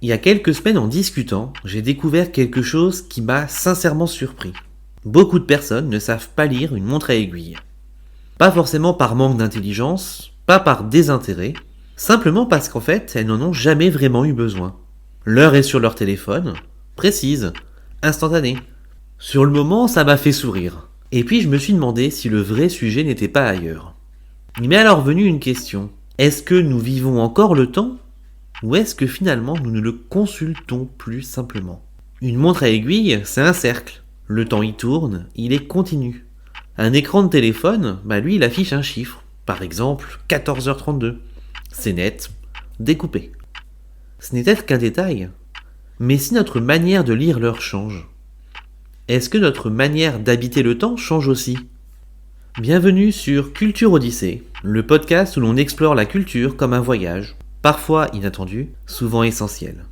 Il y a quelques semaines, en discutant, j'ai découvert quelque chose qui m'a sincèrement surpris. Beaucoup de personnes ne savent pas lire une montre à aiguille. Pas forcément par manque d'intelligence, pas par désintérêt, simplement parce qu'en fait, elles n'en ont jamais vraiment eu besoin. L'heure est sur leur téléphone, précise, instantanée. Sur le moment, ça m'a fait sourire. Et puis je me suis demandé si le vrai sujet n'était pas ailleurs. Il m'est alors venu une question. Est-ce que nous vivons encore le temps ? Ou est-ce que finalement nous ne le consultons plus simplement ? Une montre à aiguille, c'est un cercle. Le temps y tourne, il est continu. Un écran de téléphone, lui il affiche un chiffre. Par exemple, 14h32. C'est net, découpé. Ce n'est peut-être qu'un détail. Mais si notre manière de lire l'heure change, est-ce que notre manière d'habiter le temps change aussi ? Bienvenue sur Culture Odyssée, le podcast où l'on explore la culture comme un voyage, parfois inattendu, souvent essentiel.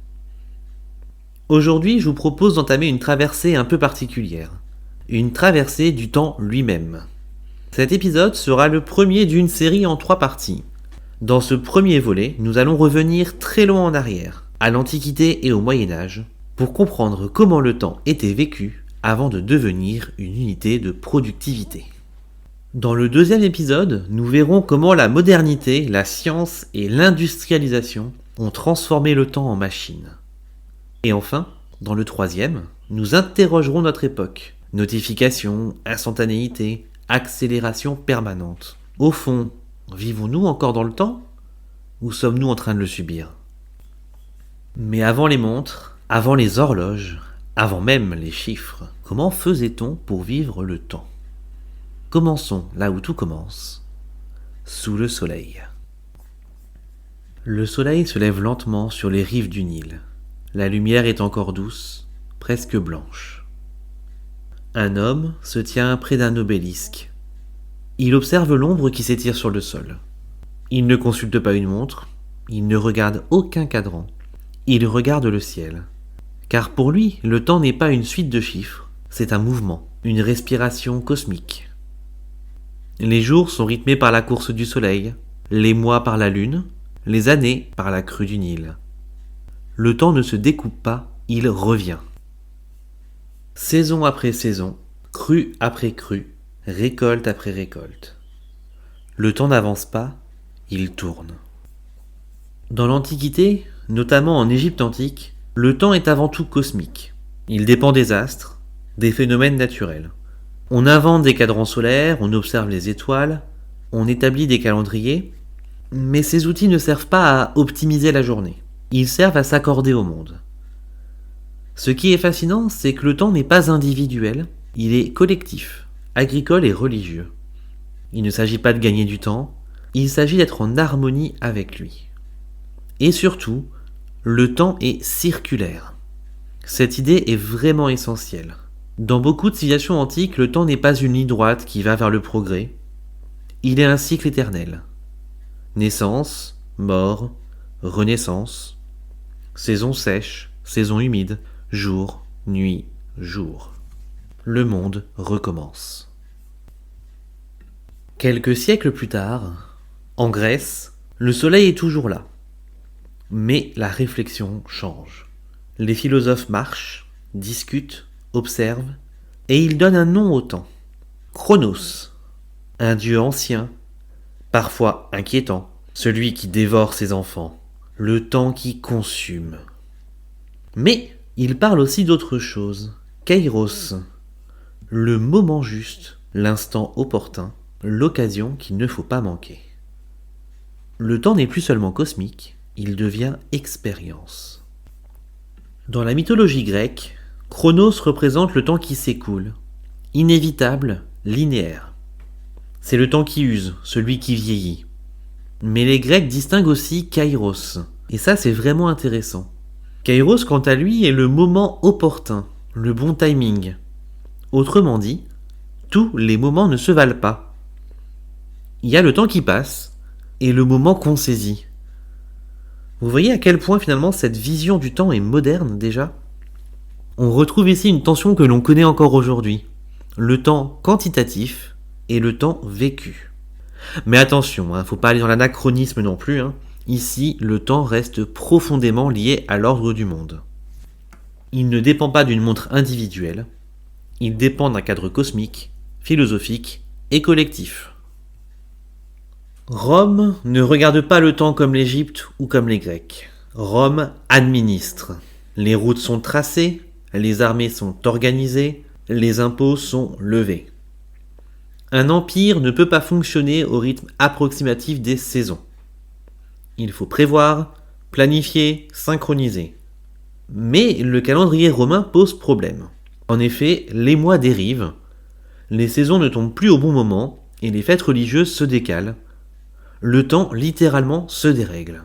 Aujourd'hui, je vous propose d'entamer une traversée un peu particulière, une traversée du temps lui-même. Cet épisode sera le premier d'une série en 3 parties. Dans ce premier volet, nous allons revenir très loin en arrière, à l'Antiquité et au Moyen-Âge, pour comprendre comment le temps était vécu avant de devenir une unité de productivité. Dans le deuxième épisode, nous verrons comment la modernité, la science et l'industrialisation ont transformé le temps en machine. Et enfin, dans le troisième, nous interrogerons notre époque. Notifications, instantanéité, accélération permanente. Au fond, vivons-nous encore dans le temps ? Ou sommes-nous en train de le subir ? Mais avant les montres, avant les horloges, avant même les chiffres, comment faisait-on pour vivre le temps ? Commençons là où tout commence, sous le soleil. Le soleil se lève lentement sur les rives du Nil. La lumière est encore douce, presque blanche. Un homme se tient près d'un obélisque. Il observe l'ombre qui s'étire sur le sol. Il ne consulte pas une montre, il ne regarde aucun cadran. Il regarde le ciel. Car pour lui, le temps n'est pas une suite de chiffres, c'est un mouvement, une respiration cosmique. Les jours sont rythmés par la course du soleil, les mois par la lune, les années par la crue du Nil. Le temps ne se découpe pas, il revient. Saison après saison, crue après crue, récolte après récolte. Le temps n'avance pas, il tourne. Dans l'Antiquité, notamment en Égypte antique, le temps est avant tout cosmique. Il dépend des astres, des phénomènes naturels. On invente des cadrans solaires, on observe les étoiles, on établit des calendriers, mais ces outils ne servent pas à optimiser la journée. Ils servent à s'accorder au monde. Ce qui est fascinant, c'est que le temps n'est pas individuel, il est collectif, agricole et religieux. Il ne s'agit pas de gagner du temps, il s'agit d'être en harmonie avec lui. Et surtout, le temps est circulaire. Cette idée est vraiment essentielle. Dans beaucoup de civilisations antiques, le temps n'est pas une ligne droite qui va vers le progrès. Il est un cycle éternel. Naissance, mort, renaissance, saison sèche, saison humide, jour, nuit, jour. Le monde recommence. Quelques siècles plus tard, en Grèce, le soleil est toujours là. Mais la réflexion change. Les philosophes marchent, discutent, observent, et ils donnent un nom au temps. Chronos, un dieu ancien, parfois inquiétant, celui qui dévore ses enfants, le temps qui consume. Mais il parle aussi d'autre chose, Kairos, le moment juste, l'instant opportun, l'occasion qu'il ne faut pas manquer. Le temps n'est plus seulement cosmique, il devient expérience. Dans la mythologie grecque, Chronos représente le temps qui s'écoule, inévitable, linéaire. C'est le temps qui use, celui qui vieillit. Mais les Grecs distinguent aussi Kairos, et ça c'est vraiment intéressant. Kairos, quant à lui, est le moment opportun, le bon timing. Autrement dit, tous les moments ne se valent pas. Il y a le temps qui passe, et le moment qu'on saisit. Vous voyez à quel point finalement cette vision du temps est moderne déjà ? On retrouve ici une tension que l'on connaît encore aujourd'hui. Le temps quantitatif et le temps vécu. Mais attention, faut pas aller dans l'anachronisme non plus. Ici, le temps reste profondément lié à l'ordre du monde. Il ne dépend pas d'une montre individuelle, il dépend d'un cadre cosmique, philosophique et collectif. Rome ne regarde pas le temps comme l'Égypte ou comme les Grecs. Rome administre. Les routes sont tracées, les armées sont organisées, les impôts sont levés. Un empire ne peut pas fonctionner au rythme approximatif des saisons. Il faut prévoir, planifier, synchroniser. Mais le calendrier romain pose problème. En effet, les mois dérivent, les saisons ne tombent plus au bon moment et les fêtes religieuses se décalent. Le temps littéralement se dérègle.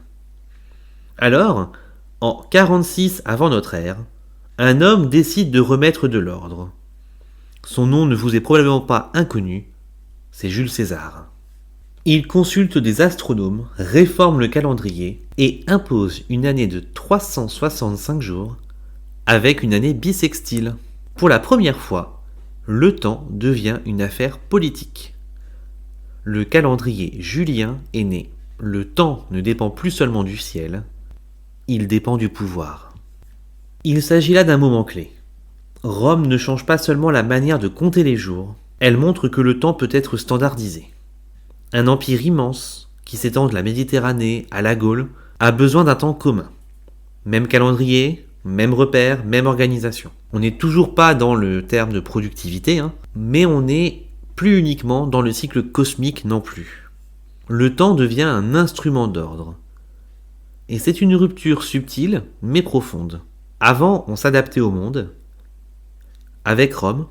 Alors, en 46 avant notre ère, un homme décide de remettre de l'ordre. Son nom ne vous est probablement pas inconnu, c'est Jules César. Il consulte des astronomes, réforme le calendrier et impose une année de 365 jours avec une année bissextile. Pour la première fois, le temps devient une affaire politique. Le calendrier julien est né. Le temps ne dépend plus seulement du ciel, il dépend du pouvoir. Il s'agit là d'un moment clé. Rome ne change pas seulement la manière de compter les jours, elle montre que le temps peut être standardisé. Un empire immense, qui s'étend de la Méditerranée à la Gaule, a besoin d'un temps commun. Même calendrier, même repère, même organisation. On n'est toujours pas dans le terme de productivité, mais on n'est plus uniquement dans le cycle cosmique non plus. Le temps devient un instrument d'ordre. Et c'est une rupture subtile, mais profonde. Avant, on s'adaptait au monde. Avec Rome,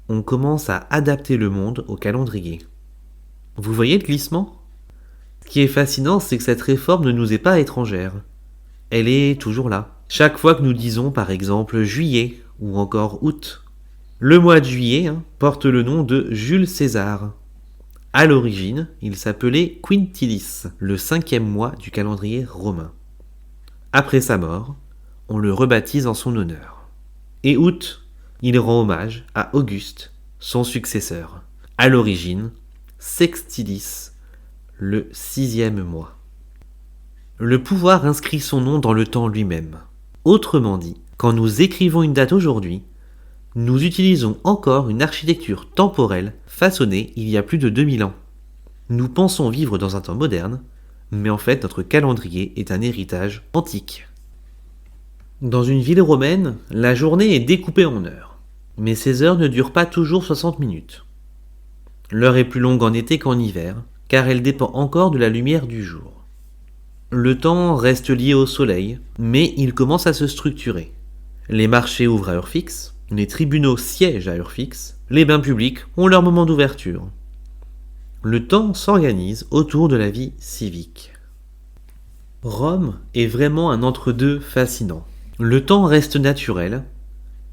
on commence à adapter le monde au calendrier. Vous voyez le glissement ? Ce qui est fascinant, c'est que cette réforme ne nous est pas étrangère. Elle est toujours là. Chaque fois que nous disons par exemple juillet ou encore août, le mois de juillet porte le nom de Jules César. À l'origine, il s'appelait Quintilis, le 5e mois du calendrier romain. Après sa mort, on le rebaptise en son honneur. Et août, il rend hommage à Auguste, son successeur. À l'origine, Sextilis, le 6e mois. Le pouvoir inscrit son nom dans le temps lui-même. Autrement dit, quand nous écrivons une date aujourd'hui, nous utilisons encore une architecture temporelle façonnée il y a plus de 2000 ans. Nous pensons vivre dans un temps moderne, mais en fait notre calendrier est un héritage antique. Dans une ville romaine, la journée est découpée en heures, mais ces heures ne durent pas toujours 60 minutes. L'heure est plus longue en été qu'en hiver, car elle dépend encore de la lumière du jour. Le temps reste lié au soleil, mais il commence à se structurer. Les marchés ouvrent à heure fixe, les tribunaux siègent à heure fixe, les bains publics ont leur moment d'ouverture. Le temps s'organise autour de la vie civique. Rome est vraiment un entre-deux fascinant. Le temps reste naturel,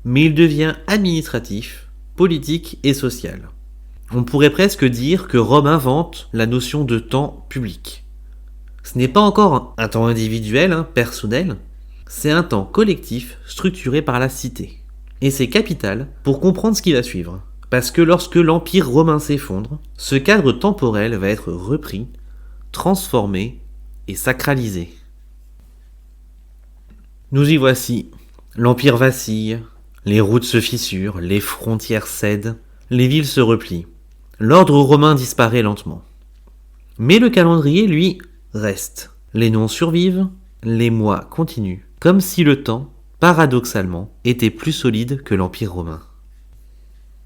mais il devient administratif, politique et social. On pourrait presque dire que Rome invente la notion de temps public. Ce n'est pas encore un temps individuel, personnel, c'est un temps collectif structuré par la cité. Et c'est capital pour comprendre ce qui va suivre. Parce que lorsque l'Empire romain s'effondre, ce cadre temporel va être repris, transformé et sacralisé. Nous y voici. L'Empire vacille, les routes se fissurent, les frontières cèdent, les villes se replient. L'ordre romain disparaît lentement. Mais le calendrier, lui, reste. Les noms survivent, les mois continuent, comme si le temps, paradoxalement, était plus solide que l'Empire romain.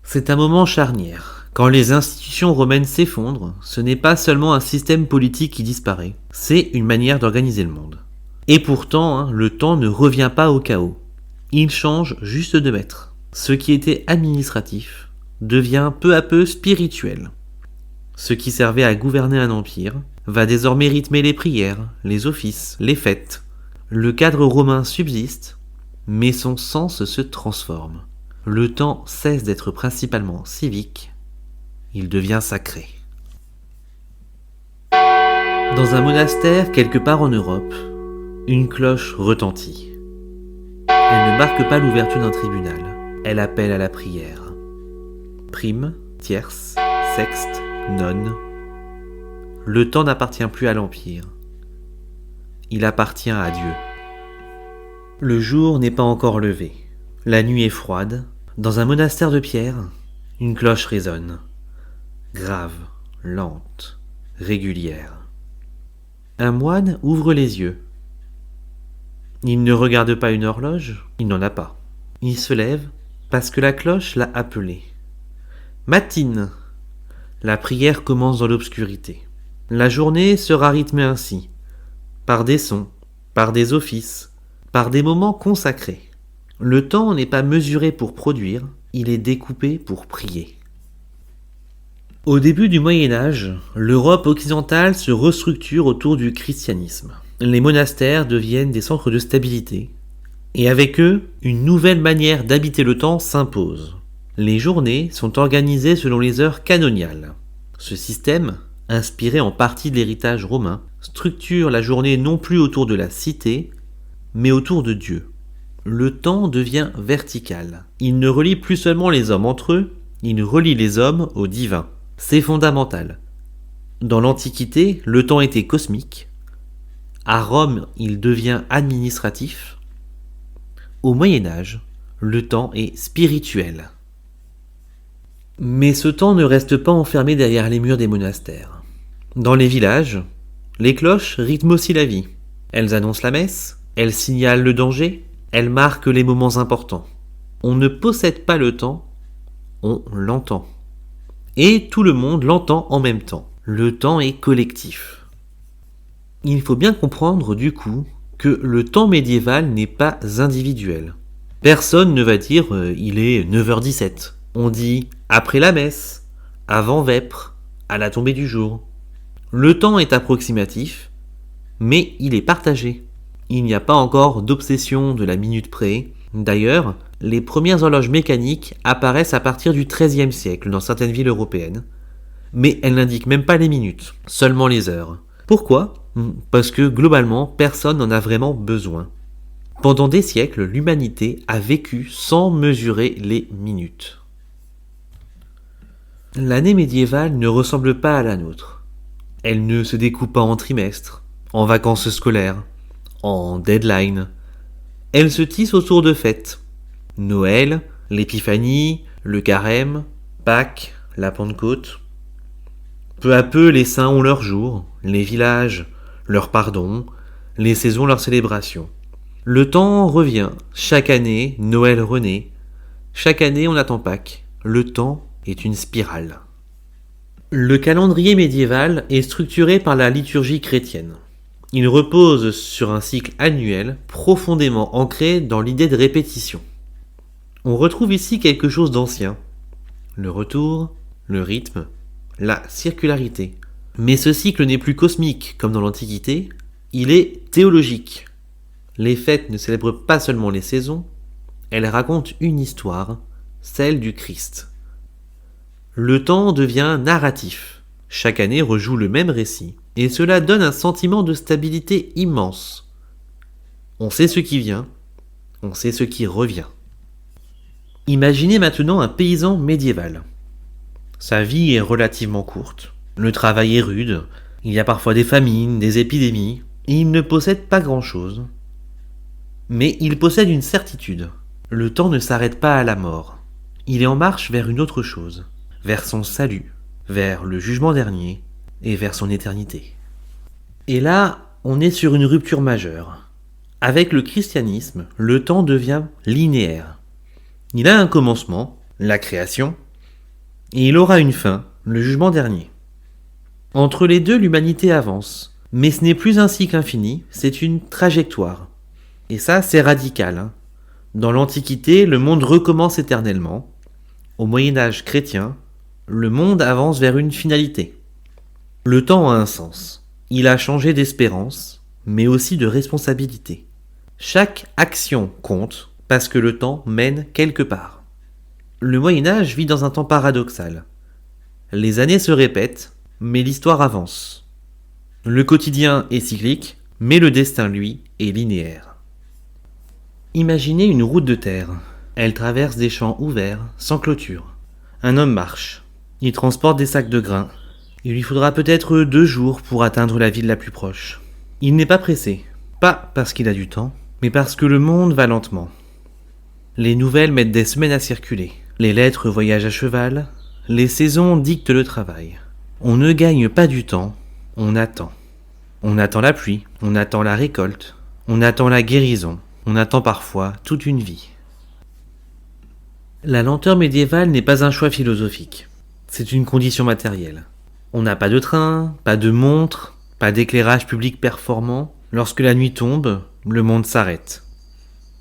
C'est un moment charnière. Quand les institutions romaines s'effondrent, ce n'est pas seulement un système politique qui disparaît, c'est une manière d'organiser le monde. Et pourtant, le temps ne revient pas au chaos. Il change juste de maître. Ce qui était administratif devient peu à peu spirituel. Ce qui servait à gouverner un empire va désormais rythmer les prières, les offices, les fêtes. Le cadre romain subsiste, mais son sens se transforme. Le temps cesse d'être principalement civique, il devient sacré. Dans un monastère quelque part en Europe, une cloche retentit. Elle ne marque pas l'ouverture d'un tribunal, elle appelle à la prière. Prime, tierce, sexte, nonne. Le temps n'appartient plus à l'Empire. il appartient à Dieu. Le jour n'est pas encore levé. La nuit est froide. Dans un monastère de pierre, une cloche résonne. Grave, lente, régulière. Un moine ouvre les yeux. Il ne regarde pas une horloge, il n'en a pas. Il se lève parce que la cloche l'a appelé. Matine. La prière commence dans l'obscurité. La journée sera rythmée ainsi, par des sons, par des offices, par des moments consacrés. Le temps n'est pas mesuré pour produire, il est découpé pour prier. Au début du Moyen-Âge, l'Europe occidentale se restructure autour du christianisme. Les monastères deviennent des centres de stabilité, et avec eux, une nouvelle manière d'habiter le temps s'impose. Les journées sont organisées selon les heures canoniales. Ce système, inspiré en partie de l'héritage romain, structure la journée non plus autour de la cité, mais autour de Dieu. Le temps devient vertical. Il ne relie plus seulement les hommes entre eux, il relie les hommes au divin. C'est fondamental. Dans l'Antiquité, le temps était cosmique. À Rome, il devient administratif. Au Moyen-Âge, le temps est spirituel. Mais ce temps ne reste pas enfermé derrière les murs des monastères. Dans les villages, les cloches rythment aussi la vie. Elles annoncent la messe, elles signalent le danger, elles marquent les moments importants. On ne possède pas le temps, on l'entend. Et tout le monde l'entend en même temps. Le temps est collectif. Il faut bien comprendre du coup que le temps médiéval n'est pas individuel. Personne ne va dire il est 9h17. On dit après la messe, avant vêpres, à la tombée du jour. Le temps est approximatif, mais il est partagé. Il n'y a pas encore d'obsession de la minute près. D'ailleurs, les premières horloges mécaniques apparaissent à partir du XIIIe siècle dans certaines villes européennes, mais elles n'indiquent même pas les minutes, seulement les heures. Pourquoi ? Parce que globalement, personne n'en a vraiment besoin. Pendant des siècles, l'humanité a vécu sans mesurer les minutes. L'année médiévale ne ressemble pas à la nôtre. Elle ne se découpe pas en trimestres, en vacances scolaires, en deadline. Elle se tisse autour de fêtes. Noël, l'Épiphanie, le Carême, Pâques, la Pentecôte. Peu à peu, les saints ont leur jour, les villages, leur pardon, les saisons, leurs célébrations. Le temps revient. Chaque année, Noël renaît. Chaque année, on attend Pâques. Le temps est une spirale. Le calendrier médiéval est structuré par la liturgie chrétienne. Il repose sur un cycle annuel profondément ancré dans l'idée de répétition. On retrouve ici quelque chose d'ancien. Le retour, le rythme, la circularité. Mais ce cycle n'est plus cosmique comme dans l'Antiquité, il est théologique. Les fêtes ne célèbrent pas seulement les saisons, elles racontent une histoire, celle du Christ. Le temps devient narratif. Chaque année rejoue le même récit, et cela donne un sentiment de stabilité immense. On sait ce qui vient, on sait ce qui revient. Imaginez maintenant un paysan médiéval. Sa vie est relativement courte, le travail est rude, il y a parfois des famines, des épidémies, et il ne possède pas grand-chose. Mais il possède une certitude, le temps ne s'arrête pas à la mort. Il est en marche vers une autre chose, vers son salut, vers le jugement dernier et vers son éternité. Et là, on est sur une rupture majeure. Avec le christianisme, le temps devient linéaire. Il a un commencement, la création, et il aura une fin, le jugement dernier. Entre les deux, l'humanité avance, mais ce n'est plus un cycle infini, c'est une trajectoire. Et ça, c'est radical. Dans l'Antiquité, le monde recommence éternellement. Au Moyen-Âge chrétien, le monde avance vers une finalité. Le temps a un sens. Il a changé d'espérance, mais aussi de responsabilité. Chaque action compte parce que le temps mène quelque part. Le Moyen-Âge vit dans un temps paradoxal. Les années se répètent, mais l'histoire avance. Le quotidien est cyclique, mais le destin, lui, est linéaire. Imaginez une route de terre. Elle traverse des champs ouverts, sans clôture. Un homme marche. Il transporte des sacs de grains. Il lui faudra peut-être 2 jours pour atteindre la ville la plus proche. Il n'est pas pressé. Pas parce qu'il a du temps, mais parce que le monde va lentement. Les nouvelles mettent des semaines à circuler. Les lettres voyagent à cheval. Les saisons dictent le travail. On ne gagne pas du temps, on attend. On attend la pluie, on attend la récolte, on attend la guérison, on attend parfois toute une vie. La lenteur médiévale n'est pas un choix philosophique. C'est une condition matérielle. On n'a pas de train, pas de montre, pas d'éclairage public performant. Lorsque la nuit tombe, le monde s'arrête.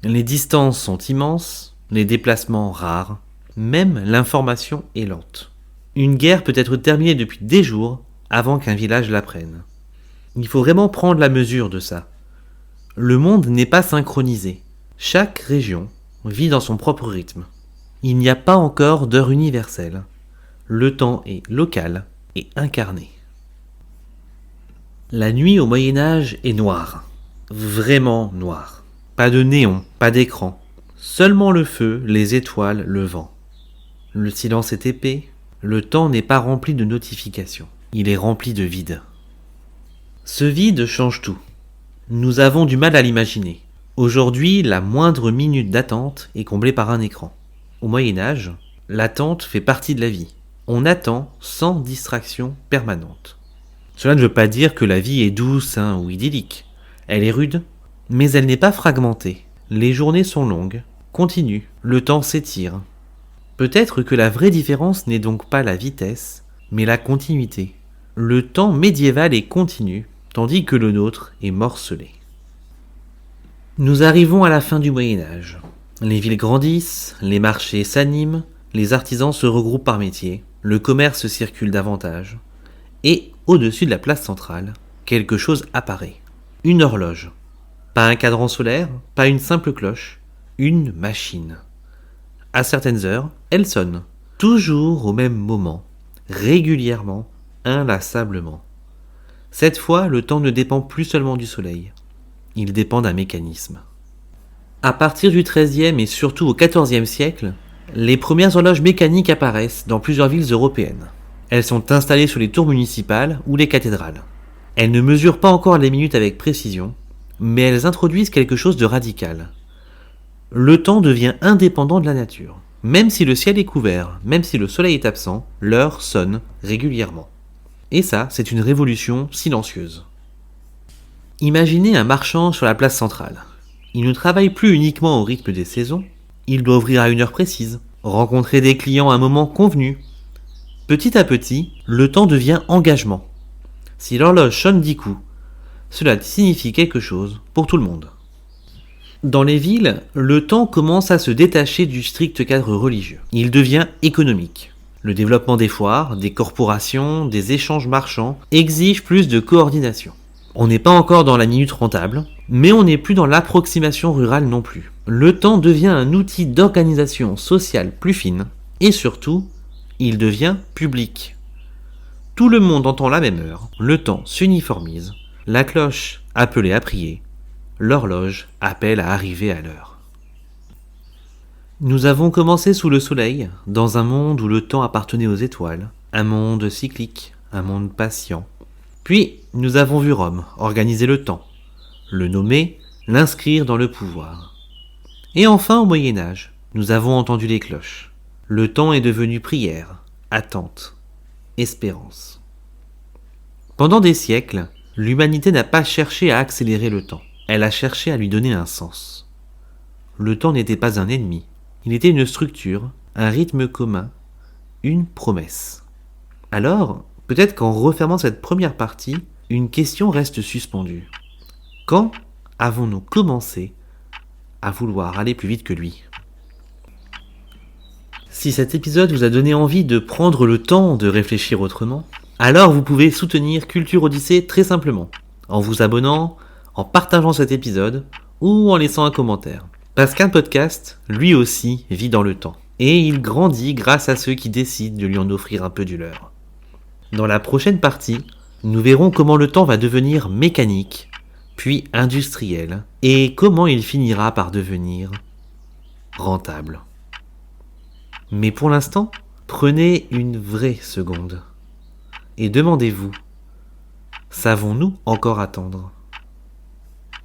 Les distances sont immenses, les déplacements rares, même l'information est lente. Une guerre peut être terminée depuis des jours avant qu'un village l'apprenne. Il faut vraiment prendre la mesure de ça. Le monde n'est pas synchronisé. Chaque région vit dans son propre rythme. Il n'y a pas encore d'heure universelle. Le temps est local et incarné. La nuit au Moyen-Âge est noire. Vraiment noire. Pas de néon, pas d'écran. Seulement le feu, les étoiles, le vent. Le silence est épais. Le temps n'est pas rempli de notifications. Il est rempli de vide. Ce vide change tout. Nous avons du mal à l'imaginer. Aujourd'hui, la moindre minute d'attente est comblée par un écran. Au Moyen-Âge, l'attente fait partie de la vie. On attend sans distraction permanente. Cela ne veut pas dire que la vie est douce ou idyllique. Elle est rude, mais elle n'est pas fragmentée. Les journées sont longues, continues, le temps s'étire. Peut-être que la vraie différence n'est donc pas la vitesse, mais la continuité. Le temps médiéval est continu, tandis que le nôtre est morcelé. Nous arrivons à la fin du Moyen-Âge. Les villes grandissent, les marchés s'animent, les artisans se regroupent par métier, le commerce circule davantage. Et, au-dessus de la place centrale, quelque chose apparaît. Une horloge. Pas un cadran solaire, pas une simple cloche, une machine. À certaines heures, elle sonne. Toujours au même moment, régulièrement, inlassablement. Cette fois, le temps ne dépend plus seulement du soleil. Il dépend d'un mécanisme. À partir du XIIIe et surtout au XIVe siècle, les premières horloges mécaniques apparaissent dans plusieurs villes européennes. Elles sont installées sur les tours municipales ou les cathédrales. Elles ne mesurent pas encore les minutes avec précision, mais elles introduisent quelque chose de radical. Le temps devient indépendant de la nature. Même si le ciel est couvert, même si le soleil est absent, l'heure sonne régulièrement. Et ça, c'est une révolution silencieuse. Imaginez un marchand sur la place centrale. Il ne travaille plus uniquement au rythme des saisons, il doit ouvrir à une heure précise, rencontrer des clients à un moment convenu. Petit à petit, le temps devient engagement. Si l'horloge sonne 10 coups, cela signifie quelque chose pour tout le monde. Dans les villes, le temps commence à se détacher du strict cadre religieux. Il devient économique. Le développement des foires, des corporations, des échanges marchands exige plus de coordination. On n'est pas encore dans la minute rentable, mais on n'est plus dans l'approximation rurale non plus. Le temps devient un outil d'organisation sociale plus fine, et surtout, il devient public. Tout le monde entend la même heure, le temps s'uniformise, la cloche appelée à prier, l'horloge appelle à arriver à l'heure. Nous avons commencé sous le soleil, dans un monde où le temps appartenait aux étoiles, un monde cyclique, un monde patient. Puis, nous avons vu Rome organiser le temps, le nommer, l'inscrire dans le pouvoir. Et enfin, au Moyen-Âge, nous avons entendu les cloches. Le temps est devenu prière, attente, espérance. Pendant des siècles, l'humanité n'a pas cherché à accélérer le temps. Elle a cherché à lui donner un sens. Le temps n'était pas un ennemi. Il était une structure, un rythme commun, une promesse. Alors, peut-être qu'en refermant cette première partie, une question reste suspendue. Quand avons-nous commencé à vouloir aller plus vite que lui ? Si cet épisode vous a donné envie de prendre le temps de réfléchir autrement, alors vous pouvez soutenir Culture Odyssée très simplement, en vous abonnant, en partageant cet épisode ou en laissant un commentaire. Parce qu'un podcast, lui aussi, vit dans le temps. Et il grandit grâce à ceux qui décident de lui en offrir un peu du leur. Dans la prochaine partie, nous verrons comment le temps va devenir mécanique, puis industriel, et comment il finira par devenir rentable. Mais pour l'instant, prenez une vraie seconde et demandez-vous, savons-nous encore attendre ?